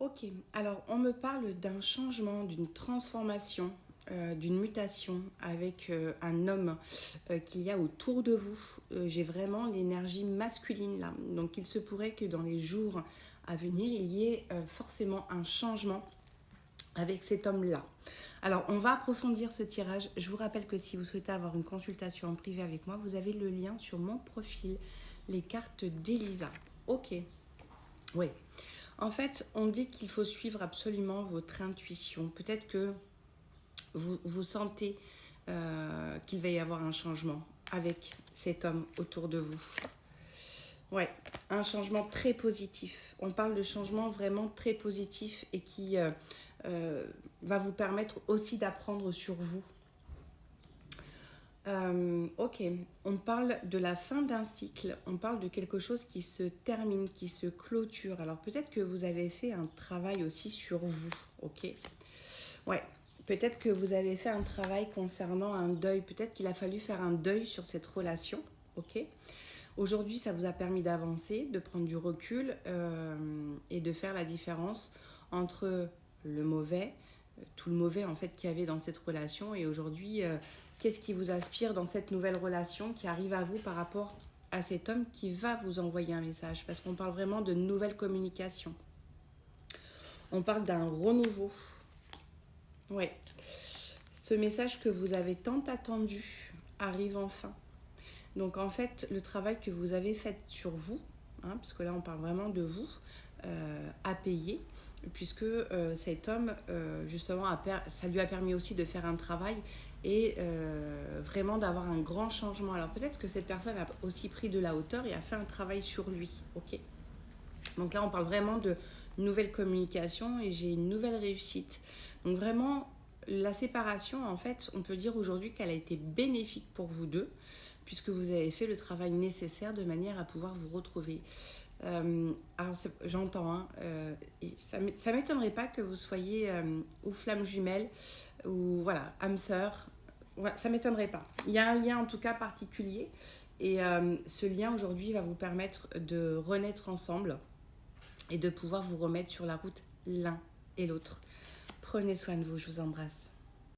Ok, alors on me parle d'un changement, d'une transformation, d'une mutation avec un homme qu'il y a autour de vous. J'ai vraiment l'énergie masculine là. Donc il se pourrait que dans les jours à venir, il y ait forcément un changement avec cet homme-là. Alors, on va approfondir ce tirage. Je vous rappelle que si vous souhaitez avoir une consultation en privé avec moi, vous avez le lien sur mon profil, les cartes d'Elisa. Ok, oui. En fait, on dit qu'il faut suivre absolument votre intuition. Peut-être que vous sentez qu'il va y avoir un changement avec cet homme autour de vous. Ouais, un changement très positif. On parle de changement vraiment très positif et qui euh, va vous permettre aussi d'apprendre sur vous. Ok, on parle de la fin d'un cycle, on parle de quelque chose qui se termine, qui se clôture. Alors peut-être que vous avez fait un travail aussi sur vous, ok. Ouais, peut-être que vous avez fait un travail concernant un deuil, peut-être qu'il a fallu faire un deuil sur cette relation, ok. Aujourd'hui, ça vous a permis d'avancer, de prendre du recul et de faire la différence entre le mauvais, tout le mauvais en fait qu'il y avait dans cette relation et aujourd'hui, qu'est-ce qui vous inspire dans cette nouvelle relation qui arrive à vous par rapport à cet homme qui va vous envoyer un message parce qu'on parle vraiment de nouvelle communication. On parle d'un renouveau. Ouais. Ce message que vous avez tant attendu arrive enfin. Donc en fait, le travail que vous avez fait sur vous, hein, parce que là on parle vraiment de vous, à payer, puisque cet homme, justement, ça lui a permis aussi de faire un travail et vraiment d'avoir un grand changement. Alors peut-être que cette personne a aussi pris de la hauteur et a fait un travail sur lui, ok. Donc là on parle vraiment de nouvelle communication et j'ai une nouvelle réussite. Donc vraiment, la séparation, en fait, on peut dire aujourd'hui qu'elle a été bénéfique pour vous deux, puisque vous avez fait le travail nécessaire de manière à pouvoir vous retrouver. Alors, j'entends, hein, et ça m'étonnerait pas que vous soyez ou flamme jumelle, ou voilà, âme sœur. Ouais, ça m'étonnerait pas. Il y a un lien en tout cas particulier, et ce lien aujourd'hui va vous permettre de renaître ensemble et de pouvoir vous remettre sur la route l'un et l'autre. Prenez soin de vous, je vous embrasse.